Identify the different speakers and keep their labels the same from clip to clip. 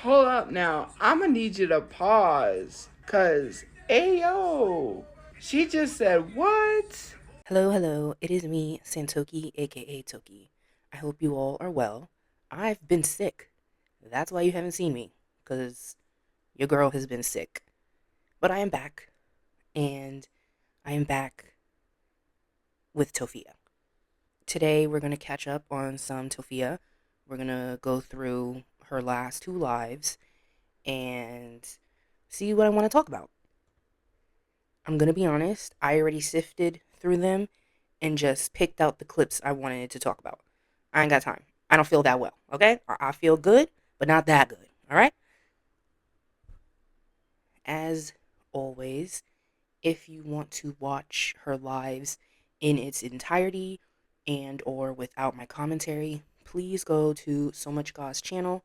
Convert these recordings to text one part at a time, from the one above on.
Speaker 1: Hold up now. I'm gonna need you to pause. Cause, ayo, she just said what?
Speaker 2: Hello, hello. It is me, Santoki, aka Toki. I hope you all are well. I've been sick. That's why you haven't seen me, because your girl has been sick. But I am back, and I am back with Tophia. Today, we're going to catch up on some Tophia. We're going to go through her last two lives and see what I want to talk about. I'm going to be honest, I already sifted through them and just picked out the clips I wanted to talk about. I ain't got time. I don't feel that well, okay? I feel good, but not that good, all right? As always, if you want to watch her lives in its entirety and or without my commentary, please go to So Much God's channel.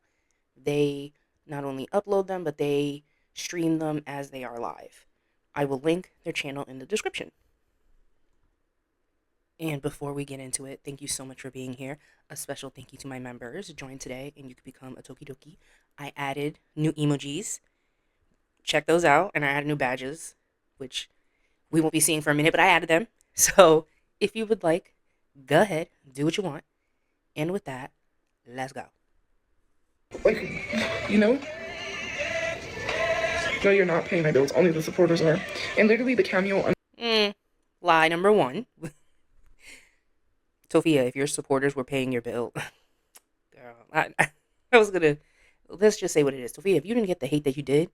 Speaker 2: They not only upload them, but they stream them as they are live. I will link their channel in the description. And before we get into it, thank you so much for being here. A special thank you to my members. Join today and you can become a Tokidoki. I added new emojis. Check those out. And I added new badges, which we won't be seeing for a minute, but I added them. So if you would like, go ahead, do what you want. And with that, let's go.
Speaker 1: Like, you know? No, you're not paying my bills. Only the supporters are. And literally, the cameo.
Speaker 2: Lie number one. Sophia, if your supporters were paying your bill, girl, I was gonna, let's just say what it is. Sophia, if you didn't get the hate that you did,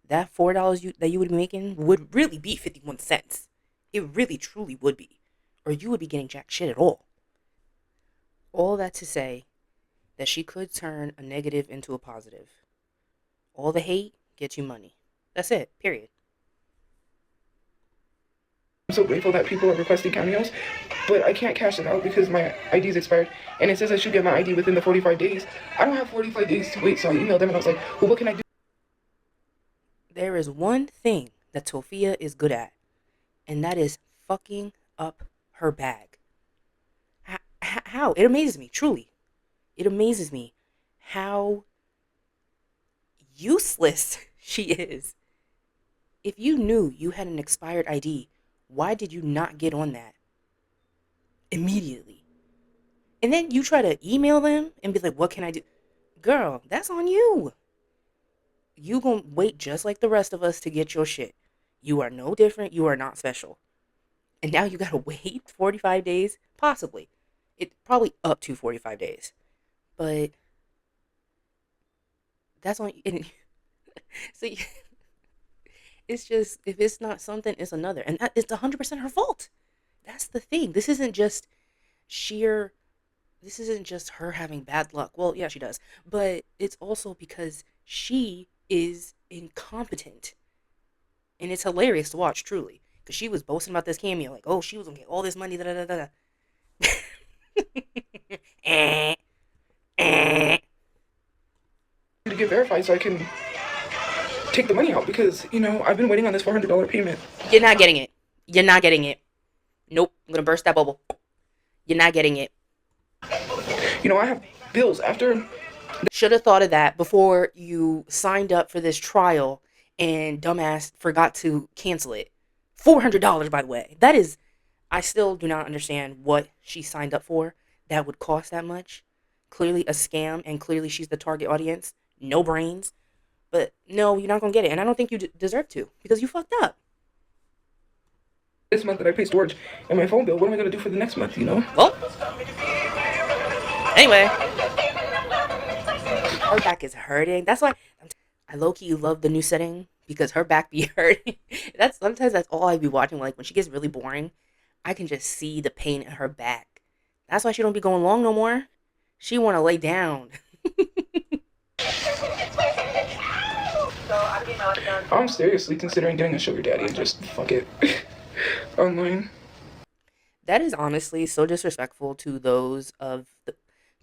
Speaker 2: that $4 that you would be making would really be 51 cents. It really truly would be. Or you would be getting jack shit at all. All that to say that she could turn a negative into a positive. All the hate gets you money. That's it. Period.
Speaker 1: I'm so grateful that people are requesting cameos, but I can't cash it out because my ID is expired, and it says I should get my ID within the 45 days. I don't have 45 days to wait, so I emailed them and I was like, well, what can I do?
Speaker 2: There is one thing that Tophia is good at, and that is fucking up her bag. How? It amazes me, truly. It amazes me how useless she is. If you knew you had an expired ID, why did you not get on that immediately? And then you try to email them and be like, what can I do? Girl, that's on you. You gonna wait just like the rest of us to get your shit. You are no different. You are not special. And now you gotta wait 45 days? Possibly. It probably up to 45 days. But that's on and so it's just if it's not something, it's another. And it's 100% her fault. That's the thing. Sheer this isn't just her having bad luck. Well, yeah, she does. But it's also because she is incompetent. And it's hilarious to watch, truly. Because she was boasting about this cameo, like, oh, she was gonna get all this money, da da da da. eh, eh.
Speaker 1: To get verified so I can take the money out because, I've been waiting on this $400 payment.
Speaker 2: You're not getting it. You're not getting it. Nope. I'm gonna burst that bubble. You're not getting it.
Speaker 1: I have bills after.
Speaker 2: Should have thought of that before you signed up for this trial and dumbass forgot to cancel it. $400, by the way. That is, I still do not understand what she signed up for that would cost that much. Clearly a scam, and clearly she's the target audience. No brains. But no, you're not going to get it. And I don't think you deserve to because you fucked up.
Speaker 1: This month that I pay storage and my phone bill, what am I going to do for the next month?
Speaker 2: Well, anyway, her back is hurting. That's why I low-key love the new setting because her back be hurting. That's all I be watching. Like when she gets really boring, I can just see the pain in her back. That's why she don't be going long no more. She want to lay down.
Speaker 1: I'm seriously considering getting a sugar daddy and just fuck it online.
Speaker 2: That is honestly so disrespectful to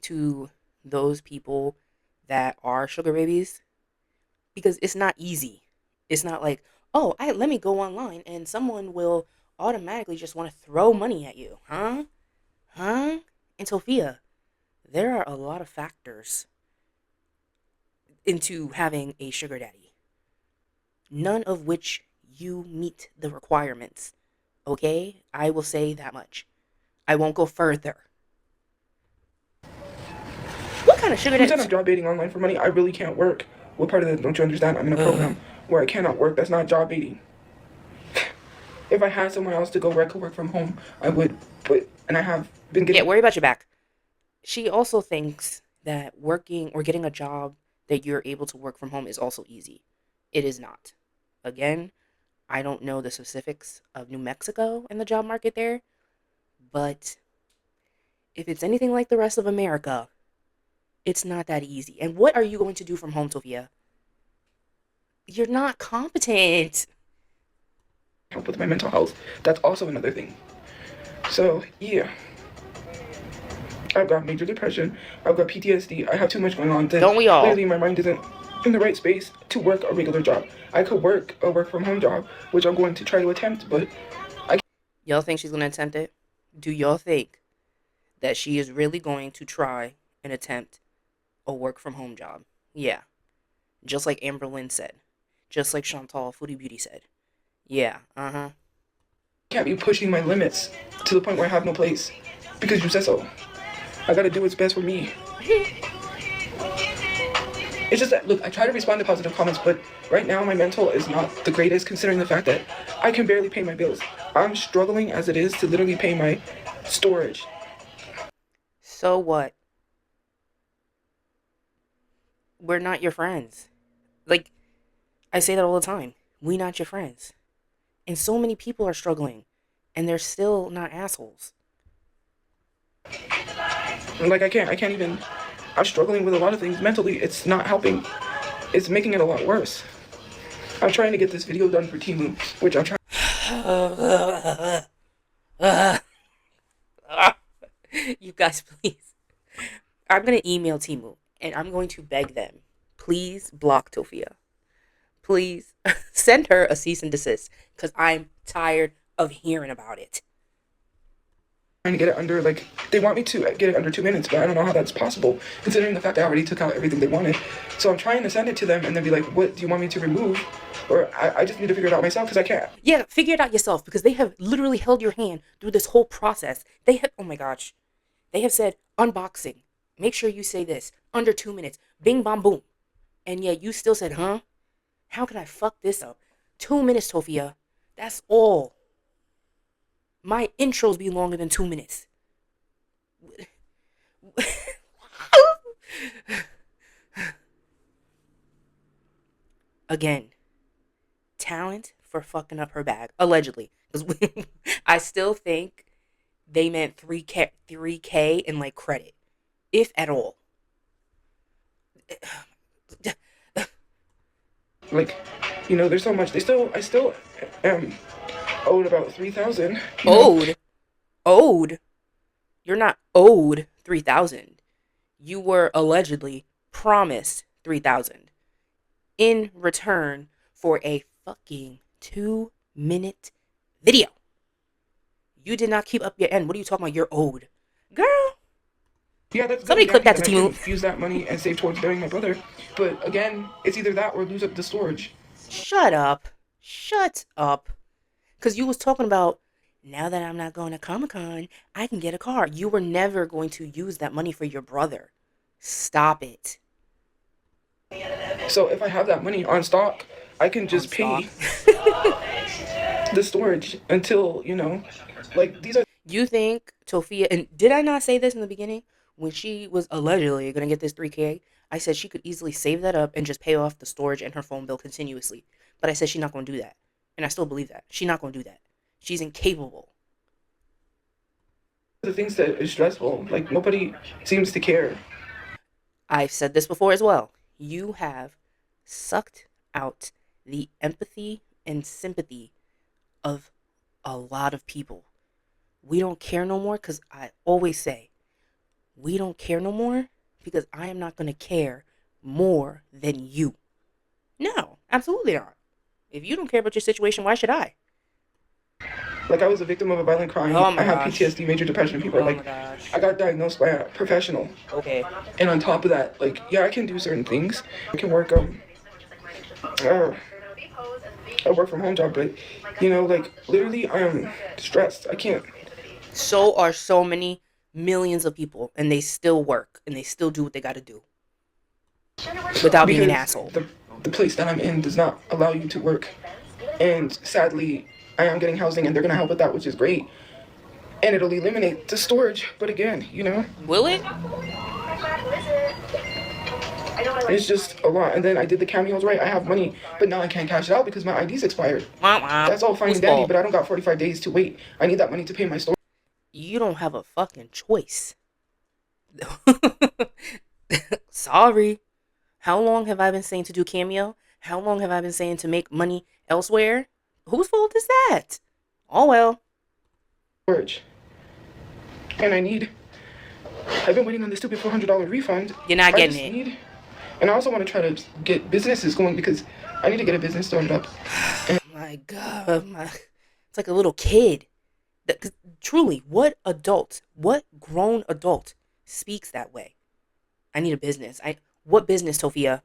Speaker 2: to those people that are sugar babies because it's not easy. It's not like, oh, let me go online and someone will automatically just want to throw money at you, huh? Huh? And Sophia, there are a lot of factors. into having a sugar daddy, none of which you meet the requirements. Okay? I will say that much. I won't go further. What kind of sugar
Speaker 1: You said
Speaker 2: daddy?
Speaker 1: I'm job baiting online for money. I really can't work. What part of that don't you understand? I'm in a
Speaker 2: Ugh.
Speaker 1: program where I cannot work. That's not job baiting. If I had somewhere else to go where I could work from home, I would. But and I have been
Speaker 2: Yeah,
Speaker 1: getting.
Speaker 2: worry about your back. She also thinks that working or getting a job that you're able to work from home is also easy. It is not. Again, I don't know the specifics of New Mexico and the job market there, but if it's anything like the rest of America, it's not that easy. And what are you going to do from home, Tophia? You're not competent.
Speaker 1: Help with my mental health. That's also another thing. So yeah, I've got major depression. I've got PTSD. I have too much going on that
Speaker 2: Don't we all?
Speaker 1: literally my mind isn't in the right space to work a regular job. I could work a work from home job, which I'm going to try to attempt, but
Speaker 2: Y'all think she's going to attempt it? Do y'all think that she is really going to try and attempt a work from home job? Yeah. Just like Amber Lynn said. Just like Chantal Foodie Beauty said. Yeah, uh-huh.
Speaker 1: I can't be pushing my limits to the point where I have no place because you said so. I gotta do what's best for me. It's just that, look, I try to respond to positive comments, but right now my mental is not the greatest considering the fact that I can barely pay my bills. I'm struggling as it is to literally pay my storage.
Speaker 2: So what? We're not your friends. Like, I say that all the time. We not your friends. And so many people are struggling. And they're still not assholes.
Speaker 1: Like I can't even, I'm struggling with a lot of things mentally. It's not helping. It's making it a lot worse. I'm trying to get this video done for Temu, which I'm trying.
Speaker 2: You guys, please. I'm going to email Temu. And I'm going to beg them. Please block Tophia. Please send her a cease and desist. Because I'm tired of hearing about it.
Speaker 1: Trying to get it under, like, they want me to get it under 2 minutes, but I don't know how that's possible, considering the fact I already took out everything they wanted. So I'm trying to send it to them and then be like, what do you want me to remove? Or I just need to figure it out myself because I can't.
Speaker 2: Yeah, figure it out yourself because they have literally held your hand through this whole process. They have, oh my gosh, they have said unboxing. Make sure you say this under 2 minutes. Bing, bom, boom. And yet you still said, huh? How can I fuck this up? 2 minutes, Tophia. That's all. My intros be longer than 2 minutes. Again, talent for fucking up her bag, allegedly. Because I still think they meant 3K in like credit, if at all.
Speaker 1: Like, you know, there's so much. I still am owed about 3,000.
Speaker 2: Owed? Owed? You're not owed 3,000. You were allegedly promised 3,000 in return for a fucking 2-minute video. You did not keep up your end. What are you talking about? You're owed. Girl.
Speaker 1: Yeah, that's
Speaker 2: Somebody
Speaker 1: good
Speaker 2: clip
Speaker 1: and
Speaker 2: that
Speaker 1: dandy,
Speaker 2: to
Speaker 1: and I
Speaker 2: Temu.
Speaker 1: can use that money and save towards burying my brother. But again, it's either that or lose up the storage.
Speaker 2: Shut up. Shut up. Because you was talking about, now that I'm not going to Comic-Con, I can get a car. You were never going to use that money for your brother. Stop it.
Speaker 1: So if I have that money on stock, I can
Speaker 2: On
Speaker 1: just
Speaker 2: stock.
Speaker 1: pay the storage until, you know, like these are.
Speaker 2: You think Tophia, and did I not say this in the beginning? When she was allegedly going to get this 3K, I said she could easily save that up and just pay off the storage and her phone bill continuously. But I said she's not going to do that. And I still believe that. She's not going to do that. She's incapable.
Speaker 1: The things that is stressful. Like nobody seems to care.
Speaker 2: I've said this before as well. You have sucked out the empathy and sympathy of a lot of people. We don't care no more because I always say, we don't care no more because I am not going to care more than you. No, absolutely not. If you don't care about your situation, why should I?
Speaker 1: Like I was a victim of a violent crime.
Speaker 2: Oh my
Speaker 1: I have
Speaker 2: gosh.
Speaker 1: PTSD, major depression. People are
Speaker 2: Oh my
Speaker 1: like,
Speaker 2: gosh.
Speaker 1: I got diagnosed by a professional.
Speaker 2: Okay.
Speaker 1: And on top of that, like, yeah, I can do certain things. I can work a work from home job, but you know, like literally, I am stressed. I can't.
Speaker 2: So are so many millions of people, and they still work and they still do what they got to do without being an
Speaker 1: Because
Speaker 2: asshole.
Speaker 1: the place that I'm in does not allow you to work, and sadly, I am getting housing, and they're gonna help with that, which is great, and it'll eliminate the storage. But again, you know,
Speaker 2: Will it?
Speaker 1: it's just a lot. And then I did the cameos right. I have money, but now I can't cash it out because my ID's expired.
Speaker 2: Wah, wah.
Speaker 1: That's all fine
Speaker 2: Whose
Speaker 1: and dandy,
Speaker 2: fault?
Speaker 1: but I don't got 45 days to wait. I need that money to pay my storage.
Speaker 2: You don't have a fucking choice. Sorry. How long have I been saying to do cameo? How long have I been saying to make money elsewhere? Whose fault is that? Oh well.
Speaker 1: And I've been waiting on this stupid $400 refund.
Speaker 2: You're not
Speaker 1: I
Speaker 2: getting
Speaker 1: just
Speaker 2: it.
Speaker 1: need, and I also want to try to get businesses going because I need to get a business started up.
Speaker 2: My God, it's like a little kid. Truly, what grown adult speaks that way? I need a business. What business, Tophia?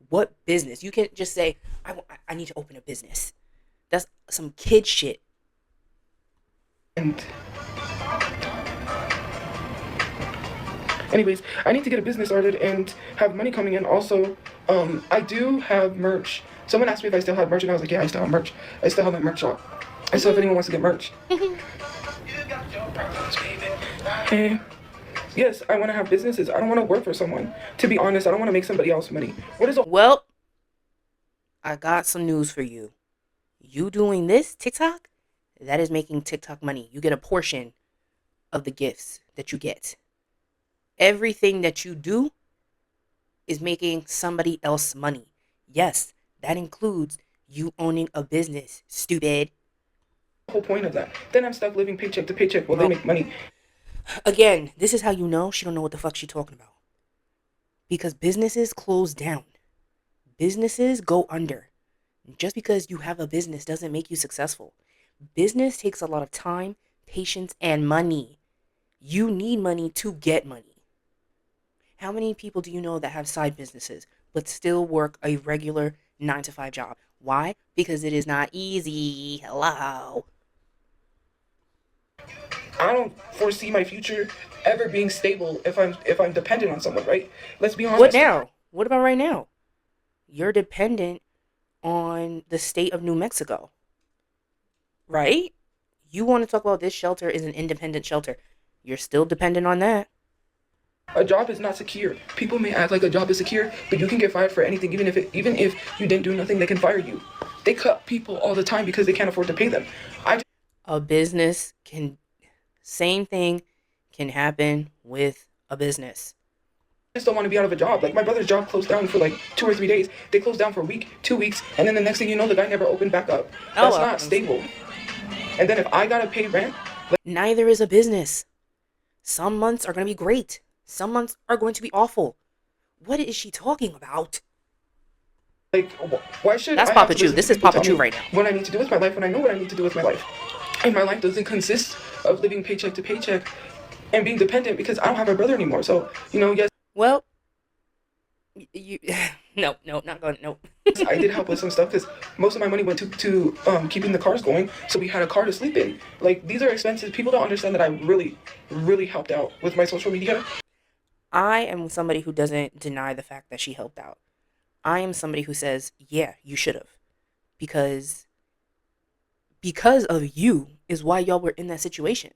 Speaker 2: What business? You can't just say, I need to open a business. That's some kid shit.
Speaker 1: And anyways, I need to get a business started and have money coming in. Also, I do have merch. Someone asked me if I still had merch, and I was like, yeah, I still have merch. I still have my merch shop. And so if anyone wants to get merch. And yes, I want to have businesses. I don't want to work for someone. To be honest, I don't want to make somebody else money.
Speaker 2: Well, I got some news for you. You doing this TikTok, that is making TikTok money. You get a portion of the gifts that you get. Everything that you do is making somebody else money. Yes, that includes you owning a business, stupid.
Speaker 1: The whole point of that. Then I'm stuck living paycheck to paycheck while they make money.
Speaker 2: Again, this is how you know she don't know what the fuck she talking about. Because businesses close down. Businesses go under. Just because you have a business doesn't make you successful. Business takes a lot of time, patience, and money. You need money to get money. How many people do you know that have side businesses but still work a regular 9-to-5 job? Why? Because it is not easy. Hello.
Speaker 1: I don't foresee my future ever being stable if I'm dependent on someone, right? Let's be honest.
Speaker 2: What now? What about right now? You're dependent on the state of New Mexico. Right? You want to talk about this shelter is an independent shelter. You're still dependent on that.
Speaker 1: A job is not secure. People may act like a job is secure, but you can get fired for anything. Even if you didn't do nothing, they can fire you. They cut people all the time because they can't afford to pay them.
Speaker 2: A business same thing can happen with a business.
Speaker 1: I just don't want to be out of a job. Like my brother's job closed down for like 2 or 3 days. They closed down for a week, 2 weeks, and then the next thing you know, the guy never opened back up. That's not stable. And then if I gotta pay rent,
Speaker 2: neither is a business. Some months are gonna be great. Some months are going to be awful. What is she talking about?
Speaker 1: Like, why should
Speaker 2: That's Papa Chew. This is Papa Chew right now.
Speaker 1: What I need to do with my life when I know what I need to do with my life. And my life doesn't consist of living paycheck to paycheck and being dependent because I don't have a brother anymore. So, you know, yes.
Speaker 2: Well, no, not going, no.
Speaker 1: I did help with some stuff because most of my money went to keeping the cars going. So we had a car to sleep in. Like, these are expenses. People don't understand that I really, really helped out with my social media.
Speaker 2: I am somebody who doesn't deny the fact that she helped out. I am somebody who says, yeah, you should have. Because of you is why y'all were in that situation.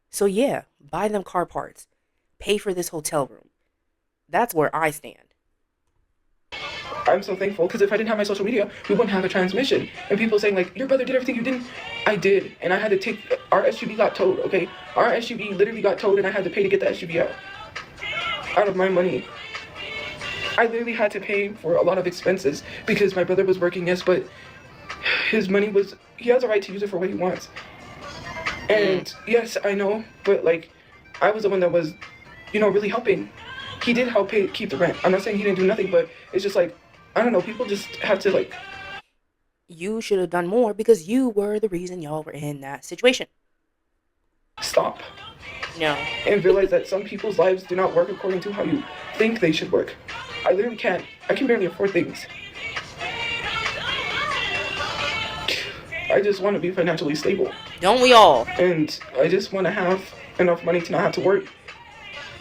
Speaker 2: So yeah, buy them car parts. Pay for this hotel room. That's where I stand.
Speaker 1: I'm so thankful because if I didn't have my social media, we wouldn't have a transmission. And people saying like, your brother did everything you didn't. I did. And I had to take, our SUV got towed, okay? Our SUV literally got towed and I had to pay to get the SUV out of my money. I literally had to pay for a lot of expenses because my brother was working, yes, but his money was, he has a right to use it for what he wants. And yes, I know, but like, I was the one that was, you know, really helping. He did help keep the rent. I'm not saying he didn't do nothing, but it's just like, I don't know, people just have to like.
Speaker 2: You should have done more because you were the reason y'all were in that situation.
Speaker 1: Stop.
Speaker 2: No.
Speaker 1: And realize that some people's lives do not work according to how you think they should work. I literally can't. I can barely afford things. I just want to be financially stable.
Speaker 2: Don't we all?
Speaker 1: And I just want to have enough money to not have to worry.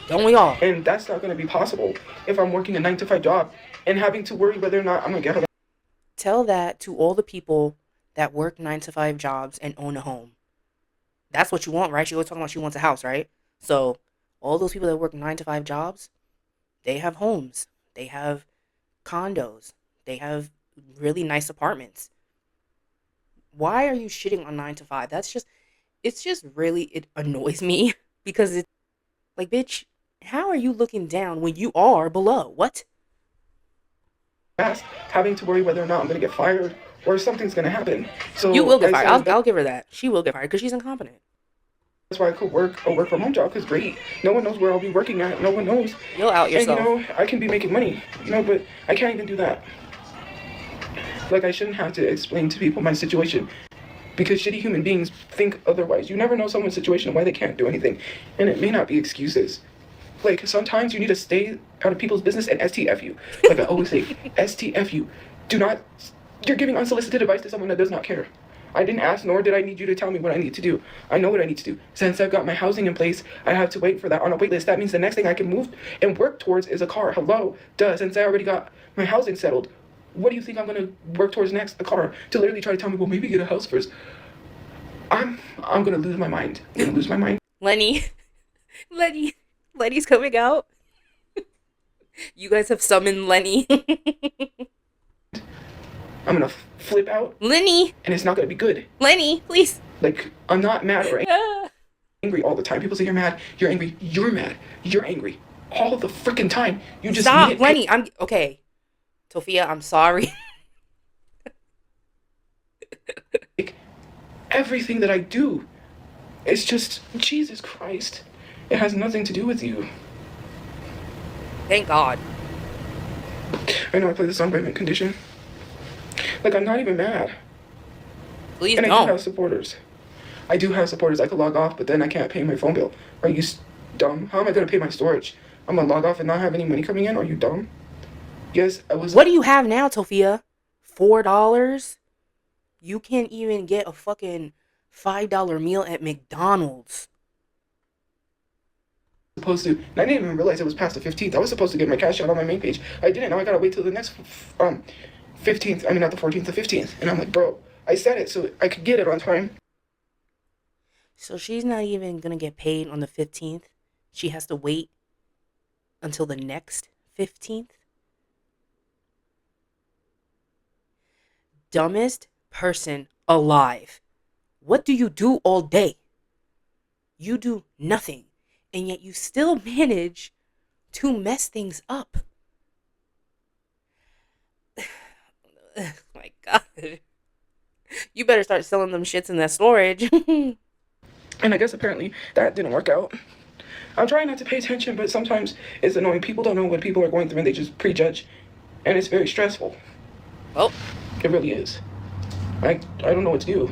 Speaker 2: Don't we all?
Speaker 1: And that's not going to be possible if I'm working a 9-to-5 job and having to worry whether or not I'm going to get her.
Speaker 2: Tell that to all the people that work 9-to-5 jobs and own a home. That's what you want, right? She was talking about she wants a house, right? So all those people that work 9-to-5 jobs, they have homes. They have condos. They have really nice apartments. Why are you shitting on 9-to-5? It annoys me because it's like, bitch, how are you looking down when you are below? What?
Speaker 1: Having to worry whether or not I'm going to get fired or something's going to happen. So
Speaker 2: you will get fired. I'll give her that. She will get fired because she's incompetent.
Speaker 1: That's why I could work a work from home job because great. No one knows where I'll be working at. No one knows.
Speaker 2: You'll out yourself.
Speaker 1: And I can be making money. But I can't even do that. Like I shouldn't have to explain to people my situation because shitty human beings think otherwise. You never know someone's situation and why they can't do anything. And it may not be excuses. Like sometimes you need to stay out of people's business and STFU. Like I always say, STFU. Do not. You're giving unsolicited advice to someone that does not care. I didn't ask, nor did I need you to tell me what I need to do. I know what I need to do. Since I've got my housing in place, I have to wait for that on a wait list. That means the next thing I can move and work towards is a car. Hello? Duh, since I already got my housing settled, what do you think I'm going to work towards next? A car. To literally try to tell me, well, maybe get a house first. I'm going to lose my mind. I'm going to lose my mind.
Speaker 2: Lenny's coming out. You guys have summoned Lenny.
Speaker 1: I'm going to flip out.
Speaker 2: Lenny!
Speaker 1: And it's not going to be good.
Speaker 2: Lenny, please.
Speaker 1: Like, I'm not mad or angry all the time. People say you're mad, you're angry, you're mad, you're angry. All the freaking time. You just
Speaker 2: stop, Lenny. I'm okay. Tophia, I'm sorry.
Speaker 1: Everything that I do, it's just, Jesus Christ. It has nothing to do with you.
Speaker 2: Thank God.
Speaker 1: I know I play the song by Mint Condition. Like, I'm not even mad.
Speaker 2: Please
Speaker 1: and
Speaker 2: don't.
Speaker 1: I do have supporters. I could log off, but then I can't pay my phone bill. Are you dumb? How am I going to pay my storage? I'm going to log off and not have any money coming in? Are you dumb? Yes, I was...
Speaker 2: What do you have now, Tophia? $4? You can't even get a fucking $5 meal at McDonald's.
Speaker 1: Supposed to... And I didn't even realize it was past the 15th. I was supposed to get my cash out on my main page. I didn't. Now I got to wait till the next 15th. I mean, not the 14th, the 15th. And I'm like, bro, I said it so I could get it on time.
Speaker 2: So she's not even going to get paid on the 15th. She has to wait until the next 15th. Dumbest person alive. What do you do all day? You do nothing. And yet you still manage to mess things up. Oh my God. You better start selling them shits in that storage.
Speaker 1: And I guess apparently that didn't work out. I'm trying not to pay attention, but sometimes it's annoying. People don't know what people are going through and they just prejudge. And it's very stressful.
Speaker 2: Oh.
Speaker 1: It really is. I don't know what to do.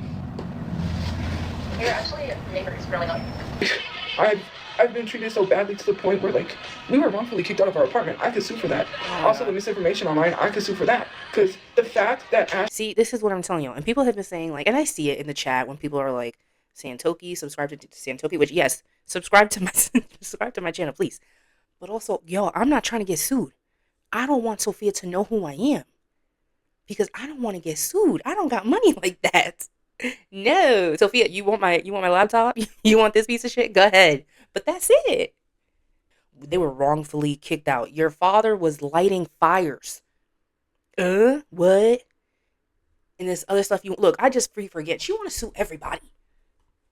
Speaker 3: You're actually a neighbor who's really annoying.
Speaker 1: I've been treated so badly to the point where, like, we were wrongfully kicked out of our apartment. I could sue for that. Also, the misinformation online, I could sue for that. Because the fact that...
Speaker 2: See, this is what I'm telling you. And people have been saying, like, and I see it in the chat when people are like, Santoki, subscribe to Santoki, which, yes, subscribe to my channel, please. But also, yo, I'm not trying to get sued. I don't want Tophia to know who I am. Because I don't want to get sued. I don't got money like that. No. Tophia, you want my laptop? You want this piece of shit? Go ahead. But that's it. They were wrongfully kicked out. Your father was lighting fires. What? And this other stuff look, I just forget. She want to sue everybody.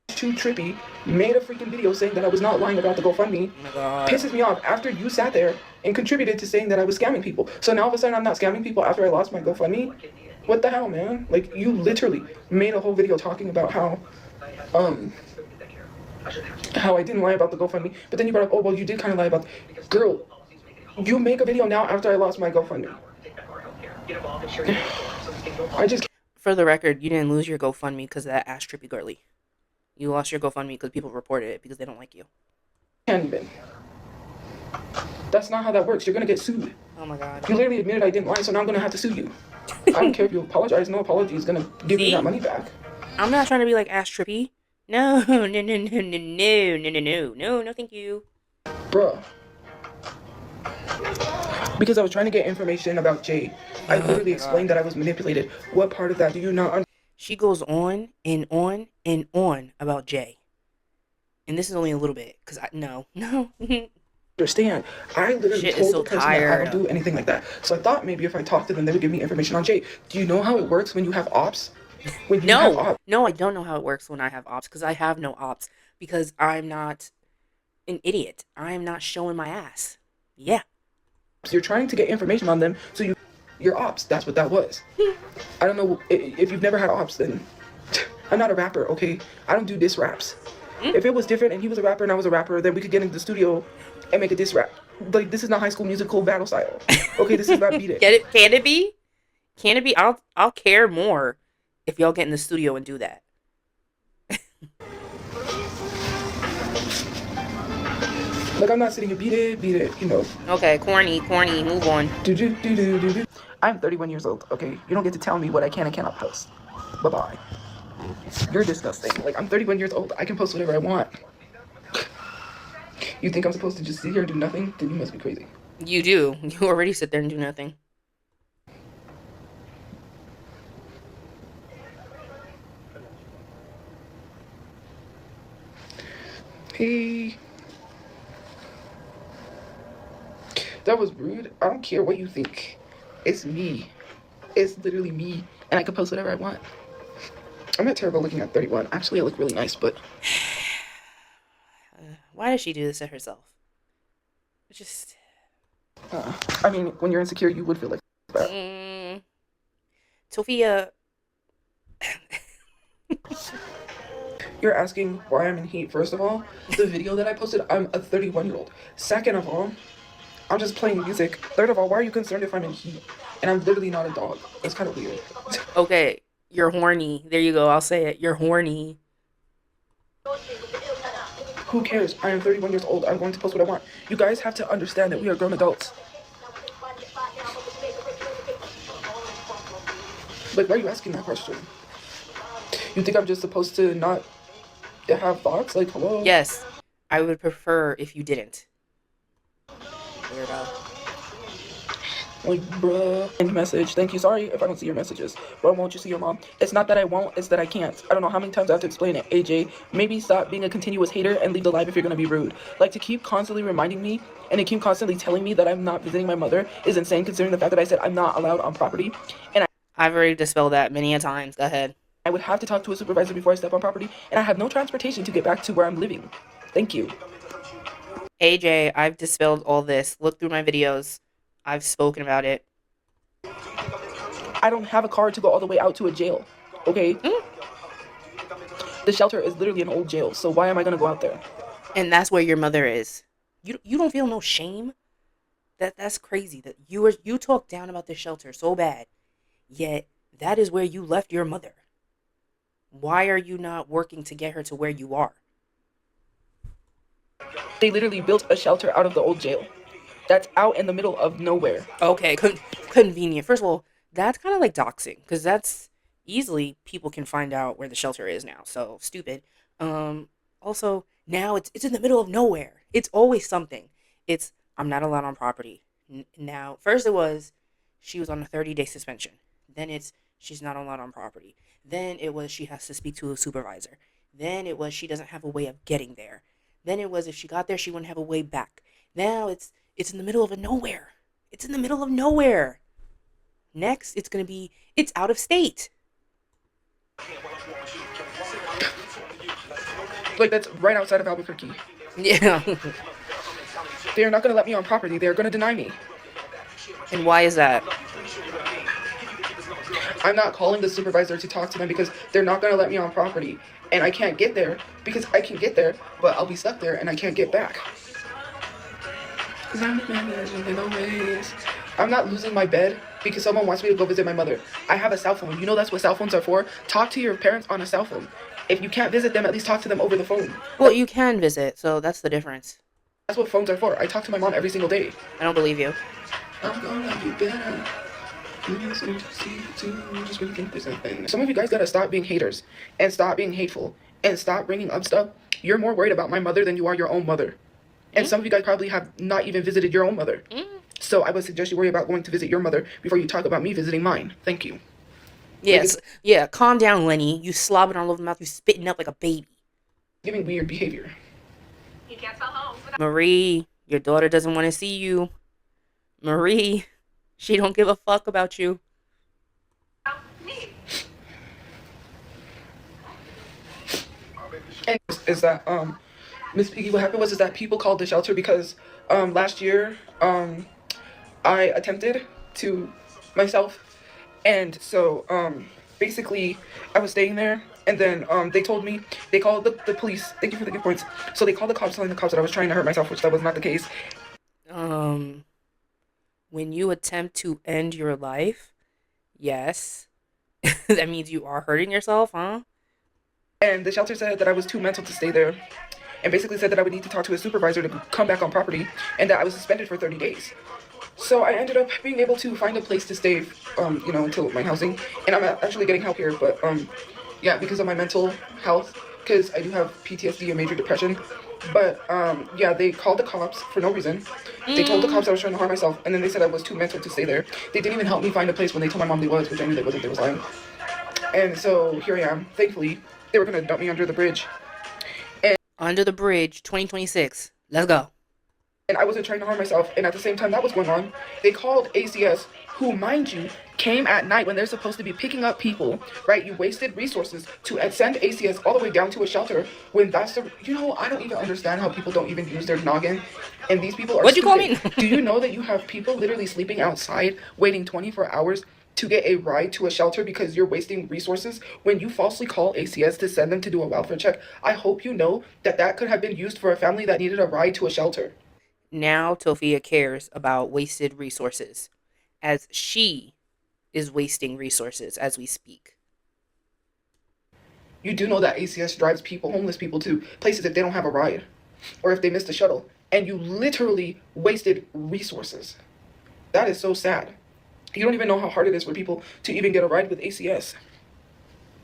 Speaker 1: Too trippy, made a freaking video saying that I was not lying about the GoFundMe.
Speaker 2: Oh my God.
Speaker 1: Pisses me off after you sat there and contributed to saying that I was scamming people. So now all of a sudden I'm not scamming people after I lost my GoFundMe? What the hell, man? Like, you literally made a whole video talking about how I didn't lie about the GoFundMe, but then you brought up, oh, well, you did kind of lie about... Girl, you make a video now after I lost my GoFundMe. I just...
Speaker 2: For the record, you didn't lose your GoFundMe because of that ass trippy girly. You lost your GoFundMe because people reported it because they don't like you.
Speaker 1: Can't even. That's not how that works. You're gonna get sued.
Speaker 2: Oh my god.
Speaker 1: You literally admitted I didn't lie, so now I'm gonna have to sue you. I don't care if you apologize. No apology is gonna give me
Speaker 2: See?
Speaker 1: that money back.
Speaker 2: I'm not trying to be like ass trippy. No, no, no, no, no, no, no, no, no, no, no, thank you.
Speaker 1: Bruh. Because I was trying to get information about Jay. I literally explained that I was manipulated. What part of that do you not understand?
Speaker 2: She goes on and on and on about Jay. And this is only a little bit, because no.
Speaker 1: Understand. I literally
Speaker 2: Shit is
Speaker 1: told
Speaker 2: so
Speaker 1: the person that I
Speaker 2: tired.
Speaker 1: don't do anything like that. So I thought maybe if I talked to them, they would give me information on Jay. Do you know how it works when you have ops? When you have ops,
Speaker 2: No, I don't know how it works when I have ops, because I have no ops, because I'm not an idiot. I'm not showing my ass. Yeah.
Speaker 1: you're trying to get information on them, so your ops. That's what that was. I don't know if you've never had ops. Then I'm not a rapper, okay? I don't do diss raps. If it was different and he was a rapper and I was a rapper, then we could get into the studio and make a diss rap. Like, this is not High School Musical battle style. Okay, this is not Beat It.
Speaker 2: Get it? Can it be? Can it be? I'll care more if y'all get in the studio and do that.
Speaker 1: Like, I'm not sitting here, beat it, you know.
Speaker 2: Okay, corny, move on.
Speaker 1: I'm 31 years old, okay? You don't get to tell me what I can and cannot post. Bye-bye. You're disgusting. Like, I'm 31 years old. I can post whatever I want. You think I'm supposed to just sit here and do nothing? Then you must be crazy.
Speaker 2: You do. You already sit there and do nothing.
Speaker 1: Hey. That was rude. I don't care what you think. It's me. It's literally me. And I can post whatever I want. I'm not terrible looking at 31. Actually, I look really nice, but...
Speaker 2: Why does she do this to herself? Just...
Speaker 1: I mean, when you're insecure, you would feel like that.
Speaker 2: Tophia...
Speaker 1: You're asking why I'm in heat. First of all, the video that I posted, I'm a 31-year-old. Second of all, I'm just playing music. Third of all, why are you concerned if I'm in heat? And I'm literally not a dog. That's kind of weird.
Speaker 2: Okay, you're horny. There you go, I'll say it. You're horny.
Speaker 1: Who cares? I am 31 years old. I'm going to post what I want. You guys have to understand that we are grown adults. Like, why are you asking that question? You think I'm just supposed to not have thoughts? Like, hello?
Speaker 2: Yes, I would prefer if you didn't. Weirdo.
Speaker 1: Like, bruh. End message. Thank you. Sorry if I don't see your messages. Why won't you see your mom? It's not that I won't, it's that I can't. I don't know how many times I have to explain it. AJ, maybe stop being a continuous hater and leave the live if you're gonna be rude. Like, to keep constantly reminding me and to keep constantly telling me that I'm not visiting my mother is insane, considering the fact that I said I'm not allowed on property. And
Speaker 2: I've already dispelled that many a times. Go ahead.
Speaker 1: I would have to talk to a supervisor before I step on property, and I have no transportation to get back to where I'm living. Thank you.
Speaker 2: AJ, I've dispelled all this. Look through my videos. I've spoken about it.
Speaker 1: I don't have a car to go all the way out to a jail, okay? The shelter is literally an old jail, so why am I gonna go out there?
Speaker 2: And that's where your mother is. You don't feel no shame? That's crazy. That you talk down about this shelter so bad, yet that is where you left your mother. Why are you not working to get her to where you are?
Speaker 1: They literally built a shelter out of the old jail. That's out in the middle of nowhere.
Speaker 2: Okay, convenient. First of all, that's kind of like doxing, because that's easily people can find out where the shelter is now. So stupid. Also, now it's in the middle of nowhere. It's always something. It's I'm not allowed on property. Now, first it was she was on a 30-day suspension. Then it's she's not allowed on property. Then it was she has to speak to a supervisor. Then it was she doesn't have a way of getting there. Then it was if she got there, she wouldn't have a way back. Now it's in the middle of nowhere. It's in the middle of nowhere. Next, it's going to be, it's out of state.
Speaker 1: Like, that's right outside of Albuquerque.
Speaker 2: Yeah.
Speaker 1: They're not going to let me on property. They're going to deny me.
Speaker 2: And why is that?
Speaker 1: I'm not calling the supervisor to talk to them because they're not going to let me on property. And I can't get there because I can get there, but I'll be stuck there and I can't get back. I'm not losing my bed because someone wants me to go visit my mother. I have a cell phone. You know that's what cell phones are for? Talk to your parents on a cell phone. If you can't visit them, at least talk to them over the phone.
Speaker 2: Well, you can visit, so that's the difference.
Speaker 1: That's what phones are for. I talk to my mom every single day.
Speaker 2: I don't believe you.
Speaker 1: I'm gonna be better. Some of you guys gotta stop being haters and stop being hateful and stop bringing up stuff. You're more worried about my mother than you are your own mother. And some of you guys probably have not even visited your own mother. So I would suggest you worry about going to visit your mother before you talk about me visiting mine. Thank you.
Speaker 2: Yes. Yeah, calm down, Lenny. You slobbing all over the mouth. You spitting up like a baby.
Speaker 1: Giving weird behavior.
Speaker 3: You can't spell home without
Speaker 2: Marie, your daughter doesn't want to see you. Marie, she don't give a fuck about you.
Speaker 3: me.
Speaker 1: And is that Miss Piggy, what happened was is that people called the shelter because last year I attempted to myself, and so basically I was staying there, and then they told me, they called the police. Thank you for the good points. So they called the cops, telling the cops that I was trying to hurt myself, which that was not the case.
Speaker 2: When you attempt to end your life, yes, that means you are hurting yourself, huh?
Speaker 1: And the shelter said that I was too mental to stay there, and basically said that I would need to talk to a supervisor to come back on property, and that I was suspended for 30 days. So I ended up being able to find a place to stay, until my housing, and I'm actually getting help here, but yeah, because of my mental health, because I do have PTSD and major depression. But yeah, they called the cops for no reason. They told the cops I was trying to harm myself, and then they said I was too mental to stay there. They didn't even help me find a place when they told my mom they was, which I knew they wasn't. They was lying. And so here I am. Thankfully, they were gonna dump me under the bridge.
Speaker 2: Under the bridge, 2026. Let's go.
Speaker 1: And I wasn't trying to harm myself, and at the same time that was going on, they called ACS, who, mind you, came at night when they're supposed to be picking up people, right? You wasted resources to send ACS all the way down to a shelter when that's the, I don't even understand how people don't even use their noggin, and these people are
Speaker 2: What'd you call
Speaker 1: stupid.
Speaker 2: me?
Speaker 1: Do you know that you have people literally sleeping outside, waiting 24 hours to get a ride to a shelter because you're wasting resources when you falsely call ACS to send them to do a welfare check? I hope you know that that could have been used for a family that needed a ride to a shelter.
Speaker 2: Now Tophia cares about wasted resources, as she is wasting resources as we speak.
Speaker 1: You do know that ACS drives people, homeless people, to places if they don't have a ride or if they missed a shuttle, and you literally wasted resources. That is so sad. You don't even know how hard it is for people to even get a ride with ACS.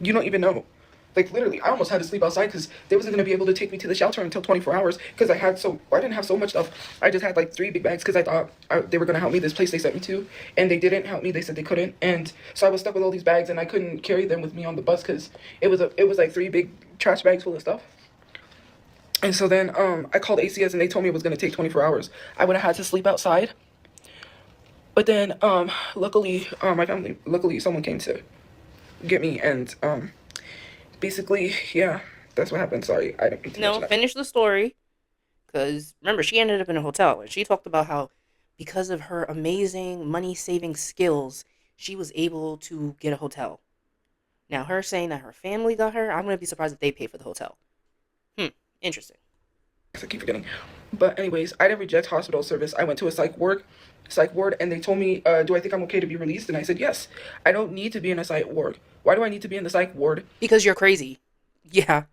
Speaker 1: You don't even know. Like, literally, I almost had to sleep outside because they wasn't going to be able to take me to the shelter until 24 hours because I didn't have so much stuff. I just had like 3 big bags because I thought they were going to help me this place they sent me to, and they didn't help me. They said they couldn't, and so I was stuck with all these bags, and I couldn't carry them with me on the bus because it was like 3 big trash bags full of stuff. And so then I called ACS, and they told me it was going to take 24 hours. I would have had to sleep outside. But then luckily someone came to get me, and basically, yeah, that's what happened. Sorry, I didn't mean to mention that.
Speaker 2: Finish the story. Because, remember, she ended up in a hotel. And she talked about how, because of her amazing money-saving skills, she was able to get a hotel. Now, her saying that her family got her, I'm going to be surprised if they pay for the hotel. Interesting.
Speaker 1: I keep forgetting. But anyways, I didn't reject hospital service. I went to a psych ward, and they told me, do I think I'm okay to be released? And I said, yes. I don't need to be in a psych ward. Why do I need to be in the psych ward?
Speaker 2: Because you're crazy. Yeah.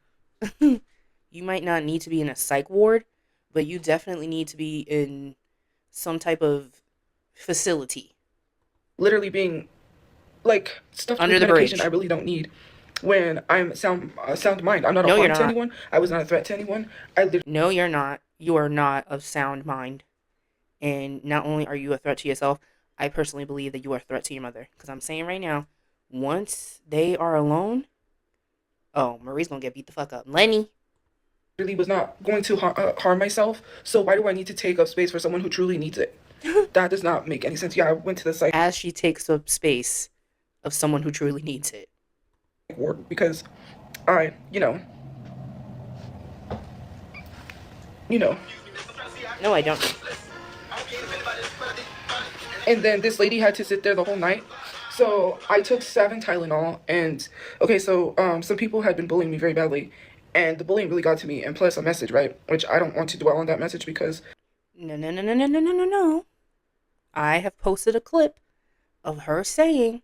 Speaker 2: You might not need to be in a psych ward, but you definitely need to be in some type of facility.
Speaker 1: Literally being, like, stuffed
Speaker 2: Under
Speaker 1: with
Speaker 2: the
Speaker 1: medication
Speaker 2: bridge.
Speaker 1: I really don't need. When I'm sound mind. I'm not a
Speaker 2: No, you're
Speaker 1: harm to
Speaker 2: not.
Speaker 1: anyone. I was not a threat to anyone.
Speaker 2: No, you're not. You are not of sound mind. And not only are you a threat to yourself, I personally believe that you are a threat to your mother. Because I'm saying right now, once they are alone, oh, Marie's going to get beat the fuck up. Lenny.
Speaker 1: really was not going to harm myself. So why do I need to take up space for someone who truly needs it? That does not make any sense. Yeah, I went to the psych
Speaker 2: As she takes up space of someone who truly needs it.
Speaker 1: ward because I,
Speaker 2: No, I don't.
Speaker 1: And then this lady had to sit there the whole night. So I took 7 Tylenol, and okay, so some people had been bullying me very badly, and the bullying really got to me, and plus a message, right? Which I don't want to dwell on that message because
Speaker 2: No. I have posted a clip of her saying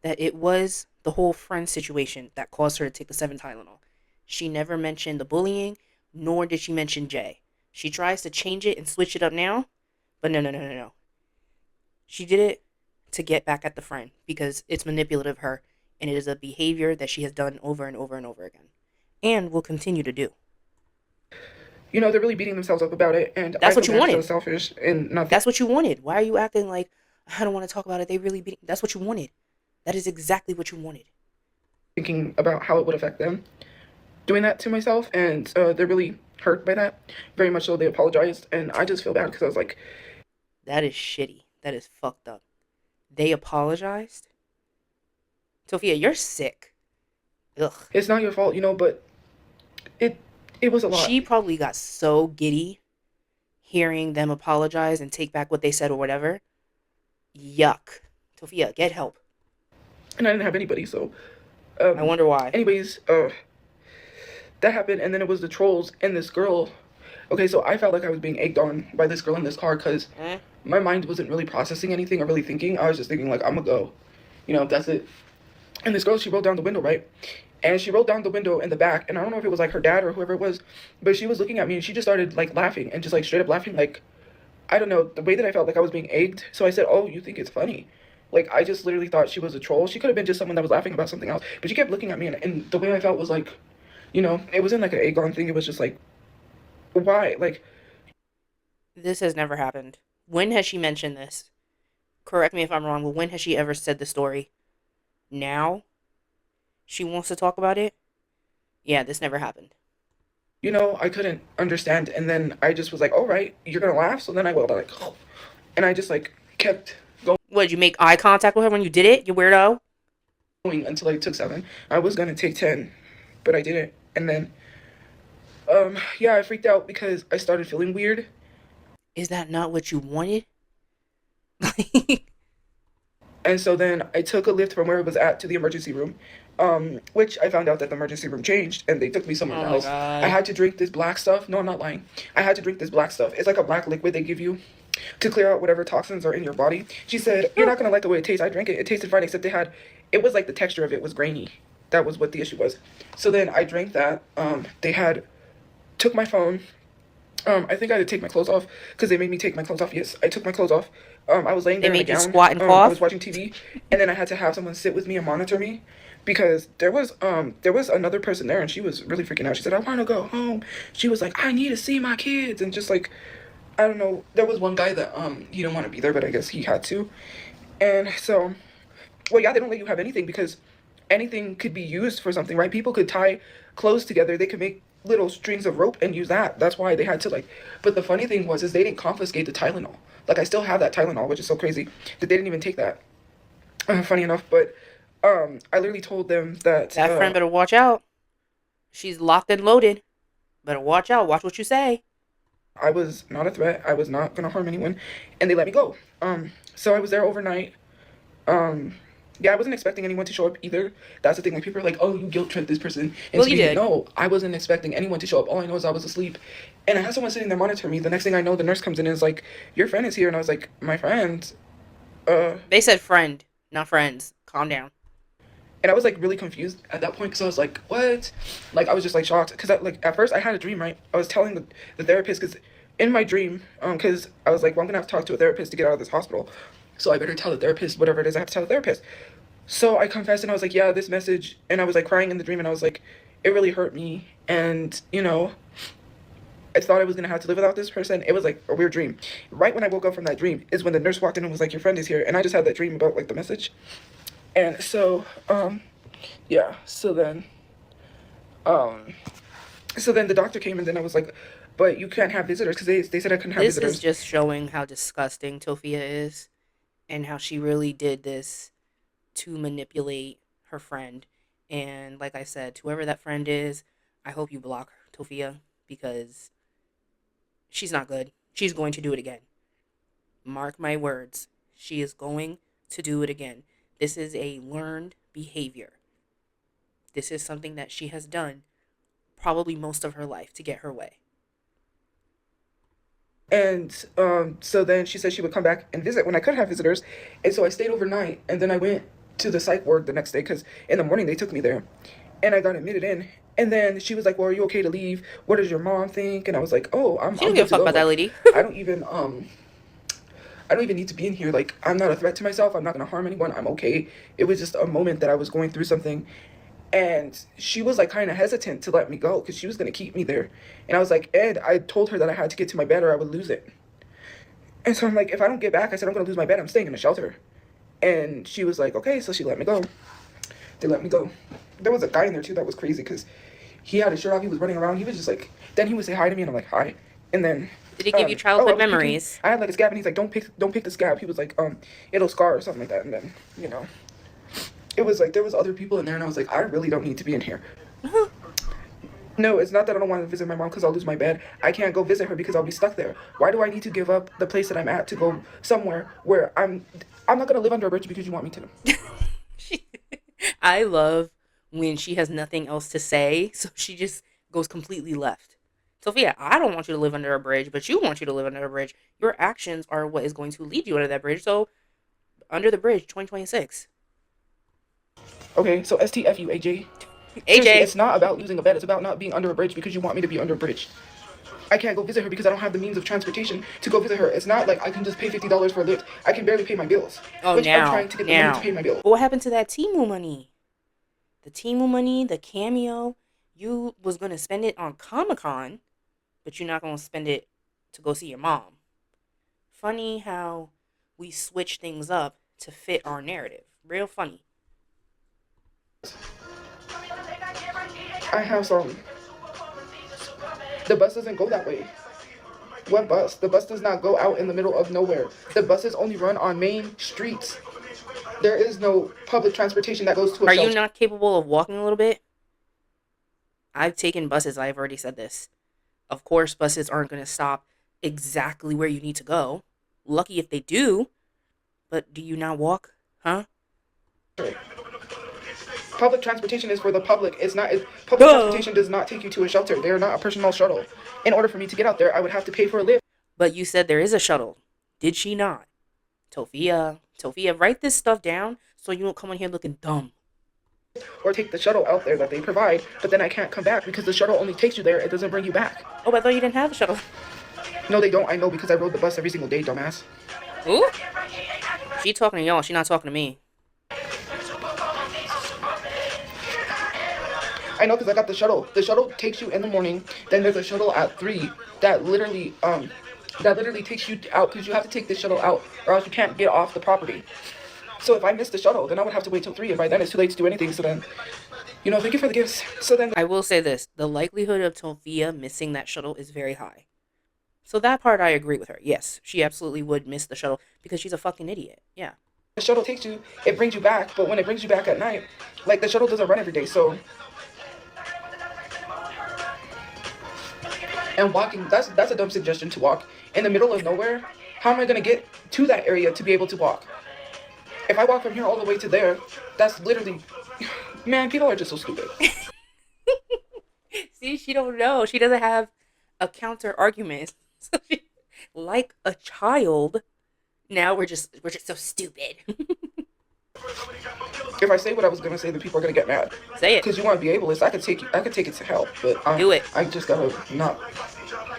Speaker 2: that it was the whole friend situation that caused her to take the 7 Tylenol. She never mentioned the bullying, nor did she mention Jay. She tries to change it and switch it up now, but no, no, no, no, no. She did it to get back at the friend because it's manipulative of her and it is a behavior that she has done over and over and over again and will continue to do.
Speaker 1: You know, they're really beating themselves up about it, and I
Speaker 2: That's
Speaker 1: feel
Speaker 2: what you
Speaker 1: bad because I
Speaker 2: wanted.
Speaker 1: was selfish and not
Speaker 2: That's what you wanted. Why are you acting like I don't want to talk about it? They really beat. That's what you wanted. That is exactly what you wanted.
Speaker 1: thinking about how it would affect them doing that to myself, and they're really hurt by that. Very much so. They apologized, and I just feel bad because I was like,
Speaker 2: That is shitty. That is fucked up. They apologized. Tophia, you're sick. Ugh.
Speaker 1: it's not your fault, you know, but it it was a lot.
Speaker 2: She probably got so giddy hearing them apologize and take back what they said or whatever. Yuck. Tophia, get help.
Speaker 1: And I didn't have anybody, so
Speaker 2: I wonder why.
Speaker 1: anyways, that happened, and then it was the trolls and this girl. Okay, so I felt like I was being egged on by this girl in this car because
Speaker 2: Eh?
Speaker 1: my mind wasn't really processing anything or really thinking. I was just thinking like, I'm gonna go, you know, that's it. And this girl, she rolled down the window, right? And she rolled down the window in the back, and I don't know if it was like her dad or whoever it was, but she was looking at me and she just started like laughing and just like straight up laughing, like, I don't know, the way that I felt like I was being egged. So I said, "Oh, you think it's funny?" Like, I just literally thought she was a troll. She could have been just someone that was laughing about something else, but she kept looking at me, and the way I felt was like, you know, it wasn't like an egg on thing. It was just like, why? Like,
Speaker 2: This has never happened. When has she mentioned this? Correct me if I'm wrong, but when has she ever said the story? Now? She wants to talk about it? Yeah, this never happened.
Speaker 1: you know, I couldn't understand. And then I just was like, all right, you're gonna laugh. So then I went like, oh, and I just like kept
Speaker 2: What, did you make eye contact with her when you did it, you weirdo?
Speaker 1: going until I took 7. I was gonna take 10, but I didn't. And then, yeah, I freaked out because I started feeling weird.
Speaker 2: Is that not what you wanted?
Speaker 1: And so then I took a lift from where it was at to the emergency room, which I found out that the emergency room changed and they took me somewhere
Speaker 2: Oh my
Speaker 1: else. I
Speaker 2: god.
Speaker 1: had to drink this black stuff. No, I'm not lying. I had to drink this black stuff. It's like a black liquid they give you to clear out whatever toxins are in your body. She said, "You're not gonna like the way it tastes." I drank it. It tasted fine, except it was like the texture of it was grainy. That was what the issue was. So then I drank that. They had took my phone. I think I had to take my clothes off because they made me take my clothes off. Yes, I took my clothes off. I was laying
Speaker 2: They
Speaker 1: there in a
Speaker 2: made you
Speaker 1: gown.
Speaker 2: squat and
Speaker 1: I was
Speaker 2: cough?
Speaker 1: watching TV, and then I had to have someone sit with me and monitor me because there was another person there, and she was really freaking out. She said, "I want to go home." She was like, "I need to see my kids," and just like, I don't know. There was one guy that he didn't want to be there, but I guess he had to. And so, well, yeah, they don't let you have anything because anything could be used for something, right? People could tie clothes together. They could make little strings of rope and use that. That's why they had to like. But the funny thing was, is they didn't confiscate the Tylenol. Like I still have that Tylenol, which is so crazy that they didn't even take that. Funny enough, but I literally told them that
Speaker 2: That friend better watch out. She's locked and loaded. Better watch out. Watch what you say.
Speaker 1: I was not a threat. I was not gonna harm anyone, and they let me go. So I was there overnight. Um, yeah, I wasn't expecting anyone to show up either. That's the thing. Like people are like, "Oh, you guilt tripped this person
Speaker 2: Well,
Speaker 1: into
Speaker 2: you
Speaker 1: being."
Speaker 2: did.
Speaker 1: No, I wasn't expecting anyone to show up. All I know is I was asleep, and I had someone sitting there monitoring me. The next thing I know, the nurse comes in and is like, "Your friend is here," and I was like, "My friend." Uh,
Speaker 2: They said friend, not friends. Calm down.
Speaker 1: and I was like really confused at that point because I was like, "What?" Like I was just like shocked because like at first I had a dream, right? I was telling the therapist because in my dream, because I was like, "Well, I'm gonna have to talk to a therapist to get out of this hospital." So I better tell the therapist whatever it is I have to tell the therapist. So I confessed and I was like, yeah, this message. And I was like crying in the dream and I was like, it really hurt me. And, you know, I thought I was going to have to live without this person. It was like a weird dream. Right when I woke up from that dream is when the nurse walked in and was like, your friend is here. And I just had that dream about like the message. And so, yeah. Um, so then the doctor came and then I was like, but you can't have visitors because they said I couldn't have
Speaker 2: This is
Speaker 1: visitors.
Speaker 2: just showing how disgusting Tophia is and how she really did this to manipulate her friend. And like I said, whoever that friend is, I hope you block Tophia because she's not good. She's going to do it again. Mark my words. She is going to do it again. This is a learned behavior. This is something that she has done probably most of her life to get her way.
Speaker 1: And so then she said she would come back and visit when I could have visitors. And so I stayed overnight. And then I went to the psych ward the next day because in the morning they took me there. And I got admitted in. And then she was like, well, are you okay to leave? What does your mom think? And I was like, oh,
Speaker 2: She
Speaker 1: I'm
Speaker 2: don't give
Speaker 1: good
Speaker 2: a
Speaker 1: to
Speaker 2: fuck
Speaker 1: go.
Speaker 2: about that
Speaker 1: Like,
Speaker 2: lady.
Speaker 1: I don't even I don't even need to be in here. Like, I'm not a threat to myself. I'm not gonna harm anyone. I'm okay. It was just a moment that I was going through something. And she was like kind of hesitant to let me go because she was gonna keep me there. And I was like, Ed, I told her that I had to get to my bed or I would lose it. And so I'm like, if I don't get back, I said I'm gonna lose my bed. I'm staying in a shelter. And she was like, okay. So she let me go. They let me go. There was a guy in there too that was crazy because he had his shirt off. He was running around. He was just like, then he would say hi to me, and I'm like, hi. And then
Speaker 2: Did it give you
Speaker 1: I
Speaker 2: childhood
Speaker 1: was puking.
Speaker 2: memories?
Speaker 1: I had like a scab, and he's like, don't pick the scab. He was like, it'll scar or something like that. And then it was like there was other people in there, and I was like, I really don't need to be in here. No, it's not that I don't want to visit my mom because I'll lose my bed. I can't go visit her because I'll be stuck there. Why do I need to give up the place that I'm at to go somewhere where I'm not gonna live under a bridge because you want me to?
Speaker 2: I love when she has nothing else to say, so she just goes completely left. Tophia, I don't want you to live under a bridge, but you want you to live under a bridge. Your actions are what is going to lead you under that bridge. So, under the bridge, 2026.
Speaker 1: Okay, so STFU, AJ. Seriously,
Speaker 2: AJ,
Speaker 1: it's not about losing a bed. It's about not being under a bridge because you want me to be under a bridge. I can't go visit her because I don't have the means of transportation to go visit her. It's not like I can just pay $50 for a lift. I can barely pay my bills.
Speaker 2: oh,
Speaker 1: Which I'm
Speaker 2: now,
Speaker 1: trying to get the money to pay my bills.
Speaker 2: But what happened to that Temu money? The Temu money, the cameo, you was going to spend it on Comic-Con, but you're not going to spend it to go see your mom. Funny how we switch things up to fit our narrative. Real funny.
Speaker 1: I have some. The bus doesn't go that way. What bus? The bus does not go out in the middle of nowhere. The buses only run on main streets. There is no public transportation that goes to a
Speaker 2: Are
Speaker 1: shelter.
Speaker 2: you not capable of walking a little bit? I've taken buses. I've already said this. Of course, buses aren't going to stop exactly where you need to go. Lucky if they do. But do you not walk? Huh?
Speaker 1: Public transportation is for the public. It's not. Public transportation does not take you to a shelter. They are not a personal shuttle. In order for me to get out there, I would have to pay for a lift.
Speaker 2: But you said there is a shuttle. Did she not? Tophia, write this stuff down so you don't come on here looking dumb.
Speaker 1: Or take the shuttle out there that they provide, but then I can't come back because the shuttle only takes you there. It doesn't bring you back.
Speaker 2: Oh, I thought you didn't have a shuttle.
Speaker 1: No, they don't. I know because I rode the bus every single day, dumbass.
Speaker 2: Ooh. She talking to y'all. She not talking to me.
Speaker 1: I know because I got the shuttle. The shuttle takes you in the morning. Then there's a shuttle at 3 that literally takes you out because you have to take the shuttle out or else you can't get off the property. So if I miss the shuttle, then I would have to wait till 3, and by then it's too late to do anything. So then, thank you for the gifts. So then
Speaker 2: I will say this. The likelihood of Tophia missing that shuttle is very high. So that part I agree with her. Yes, she absolutely would miss the shuttle because she's a fucking idiot. Yeah.
Speaker 1: the shuttle takes you, it brings you back, but when it brings you back at night, like the shuttle doesn't run every day, so. And walking, that's a dumb suggestion to walk in the middle of nowhere. How am I gonna get to that area to be able to walk? If I walk from here all the way to there, that's literally, man, people are just so stupid.
Speaker 2: See, she don't know. She doesn't have a counter argument. So she, like a child, now we're just so stupid.
Speaker 1: If I say what I was gonna say, then people are gonna get mad.
Speaker 2: Say it.
Speaker 1: Because you want to be ableist. I could take it to hell, but
Speaker 2: Do it.
Speaker 1: I just gotta not.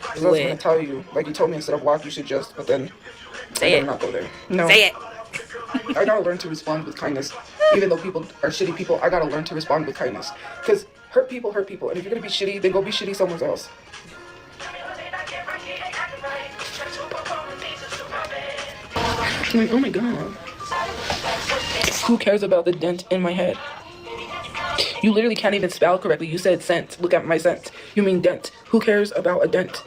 Speaker 1: Because I
Speaker 2: Do
Speaker 1: was
Speaker 2: it.
Speaker 1: gonna tell you, like you told me instead of walk, you should just. But then
Speaker 2: Say
Speaker 1: I
Speaker 2: it.
Speaker 1: better not go there. No.
Speaker 2: Say it.
Speaker 1: I gotta learn to respond with kindness. Even though people are shitty people, I gotta learn to respond with kindness. Because hurt people. And if you're gonna be shitty, then go be shitty somewhere else. Like, oh my god. Who cares about the dent in my head? You literally can't even spell correctly. You said cent. Look at my cent. You mean dent. Who cares about a dent?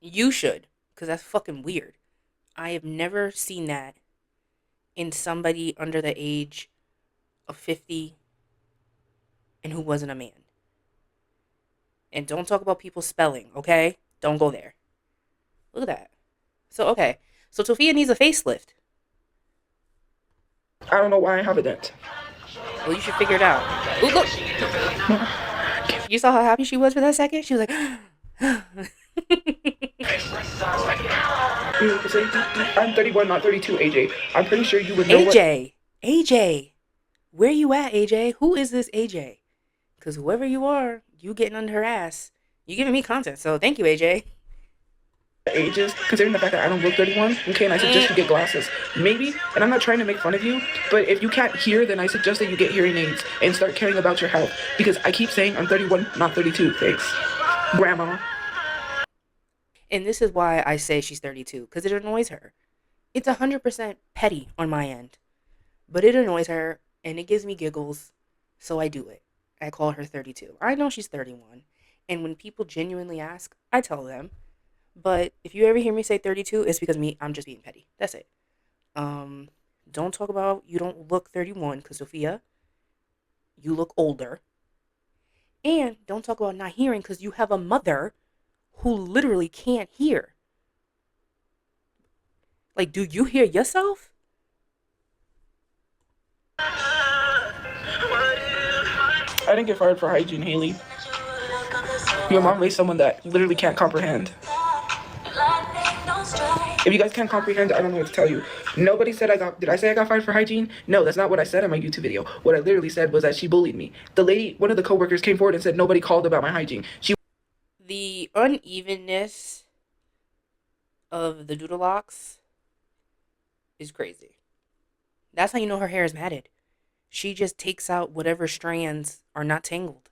Speaker 2: You should, because that's fucking weird. I have never seen that in somebody under the age of 50 and who wasn't a man. And don't talk about people spelling, okay? Don't go there. Look at that. So, okay. So, Tophia needs a facelift.
Speaker 1: I don't know why I have a dent.
Speaker 2: Well, you should figure it out. Ooh, look. You saw how happy she was for that second? She was like,
Speaker 1: I'm 31, not 32, AJ. I'm pretty sure you would know what.
Speaker 2: AJ, where you at, AJ? Who is this AJ? Because whoever you are, you getting under her ass. You giving me content, so thank you, AJ.
Speaker 1: Ages, considering the fact that I don't look 31, okay, and I suggest you get glasses. Maybe, and I'm not trying to make fun of you, but if you can't hear, then I suggest that you get hearing aids and start caring about your health. Because I keep saying I'm 31, not 32. Thanks, Grandma.
Speaker 2: And this is why I say she's 32, because it annoys her. It's 100% petty on my end, but it annoys her, and it gives me giggles, so I do it. I call her 32. I know she's 31, and when people genuinely ask, I tell them. But if you ever hear me say 32, it's because I'm just being petty. That's it. Don't talk about you don't look 31, because Tophia, you look older. And don't talk about not hearing, because you have a mother who literally can't hear. Like, do you hear yourself?
Speaker 1: I didn't get fired for hygiene, Haley. Your mom raised someone that literally can't comprehend. If you guys can't comprehend, I don't know what to tell you. Nobody said did I say I got fired for hygiene? No, that's not what I said in my YouTube video. What I literally said was that she bullied me. The lady, one of the coworkers came forward and said nobody called about my hygiene.
Speaker 2: The unevenness of the doodle locks is crazy. That's how you know her hair is matted. She just takes out whatever strands are not tangled.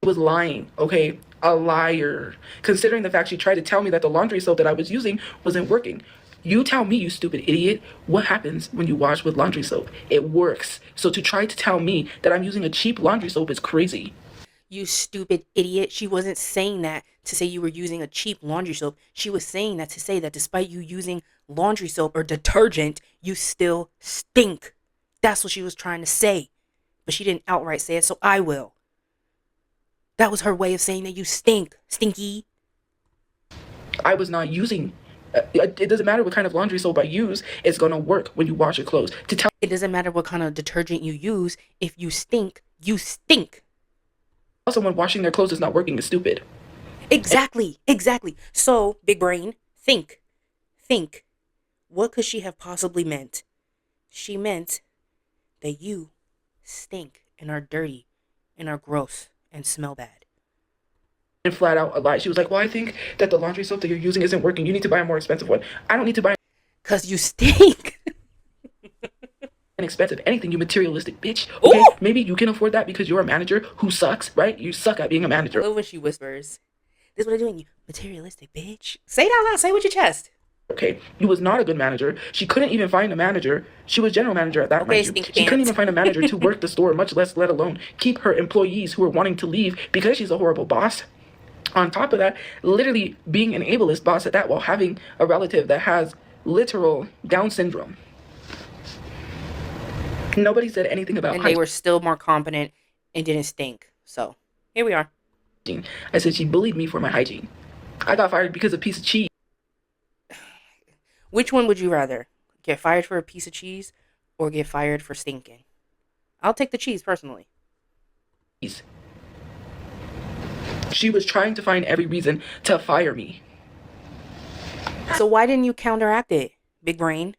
Speaker 1: Was lying, okay? A liar. Considering the fact she tried to tell me that the laundry soap that I was using wasn't working. You tell me, you stupid idiot, what happens when you wash with laundry soap? It works. So to try to tell me that I'm using a cheap laundry soap is crazy.
Speaker 2: You stupid idiot. She wasn't saying that to say you were using a cheap laundry soap. She was saying that to say that despite you using laundry soap or detergent, you still stink. That's what she was trying to say. But she didn't outright say it, so I will. That was her way of saying that you stink. Stinky.
Speaker 1: I was not using. It doesn't matter what kind of laundry soap I use. It's going to work when you wash your clothes.
Speaker 2: It doesn't matter what kind of detergent you use. If you stink, you stink.
Speaker 1: Someone washing their clothes is not working is stupid.
Speaker 2: Exactly. So, big brain, think. What could she have possibly meant? She meant that you stink and are dirty and are gross and smell bad.
Speaker 1: And flat out a lie. She was like, well, I think that the laundry soap that you're using isn't working. You need to buy a more expensive one. I don't need to buy
Speaker 2: 'Cause you stink.
Speaker 1: an expensive anything, you materialistic bitch. Okay, ooh! Maybe you can afford that because you're a manager who sucks, right? You suck at being a manager.
Speaker 2: I love when she whispers, this is what I'm doing, you materialistic bitch. Say it out loud. Say it with your chest.
Speaker 1: Okay, you was not a good manager. She couldn't even find a manager. She was general manager at that
Speaker 2: okay,
Speaker 1: point. She couldn't even find a manager to work the store, much less let alone keep her employees who were wanting to leave because she's a horrible boss. On top of that, literally being an ableist boss at that while having a relative that has literal Down syndrome. Nobody said anything about
Speaker 2: and they were still more competent and didn't stink. So, here we are.
Speaker 1: I said she bullied me for my hygiene. I got fired because of a piece of cheese.
Speaker 2: Which one would you rather? Get fired for a piece of cheese or get fired for stinking? I'll take the cheese, personally.
Speaker 1: She was trying to find every reason to fire me.
Speaker 2: So why didn't you counteract it, big brain?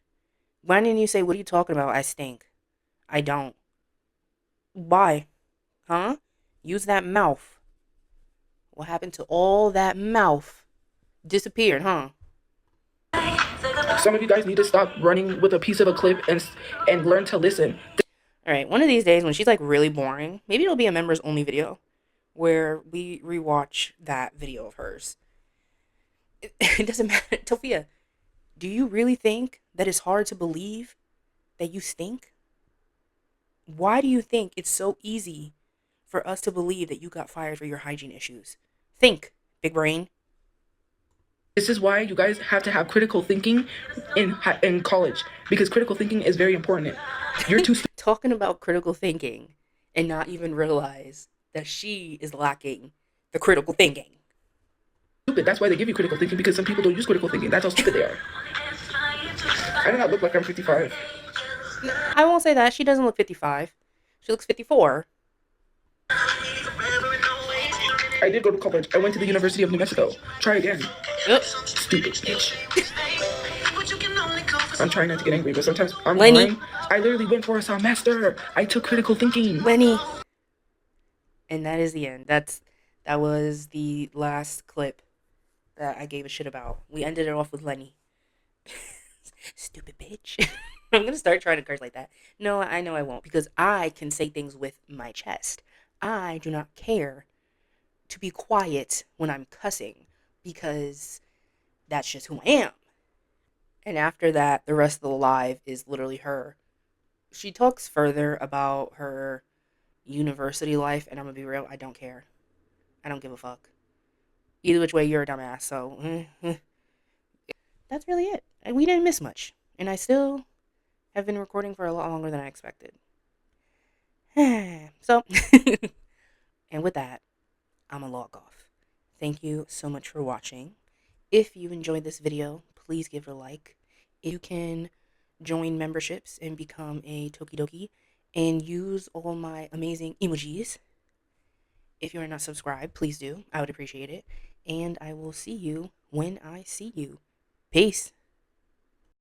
Speaker 2: Why didn't you say, what are you talking about? I stink. I don't. Why? Huh? Use that mouth. What happened to all that mouth? Disappeared, huh?
Speaker 1: Some of you guys need to stop running with a piece of a clip and learn to listen.
Speaker 2: Alright, one of these days when she's like really boring, maybe it'll be a members only video where we rewatch that video of hers. It doesn't matter. Tophia, do you really think that it's hard to believe that you stink? Why do you think it's so easy for us to believe that you got fired for your hygiene issues? Think, big brain.
Speaker 1: This is why you guys have to have critical thinking in college, because critical thinking is very important. You're too
Speaker 2: talking about critical thinking and not even realize that she is lacking the critical thinking.
Speaker 1: Stupid. That's why they give you critical thinking, because some people don't use critical thinking. That's how stupid they are. I do not look like I'm 55.
Speaker 2: I won't say that. She doesn't look 55. She looks 54.
Speaker 1: I did go to college. I went to the University of New Mexico. Try again.
Speaker 2: Yep.
Speaker 1: Stupid bitch. I'm trying not to get angry, but sometimes I'm
Speaker 2: Lenny.
Speaker 1: lying. I literally went for a semester. I took critical thinking.
Speaker 2: Lenny. And that is the end. That was the last clip that I gave a shit about. We ended it off with Lenny. Stupid bitch. I'm gonna start trying to curse like that. No, I know I won't, because I can say things with my chest. I do not care to be quiet when I'm cussing, because that's just who I am. And after that, the rest of the live is literally her. She talks further about her university life, and I'm gonna be real, I don't care. I don't give a fuck. Either which way, you're a dumbass, so that's really it. And we didn't miss much. And I still have been recording for a lot longer than I expected. So, and with that, I'm gonna log off. Thank you so much for watching. If you enjoyed this video, please give it a like. You can join memberships and become a Tokidoki and use all my amazing emojis. If you're not subscribed, please do. I would appreciate it. And I will see you when I see you. Peace.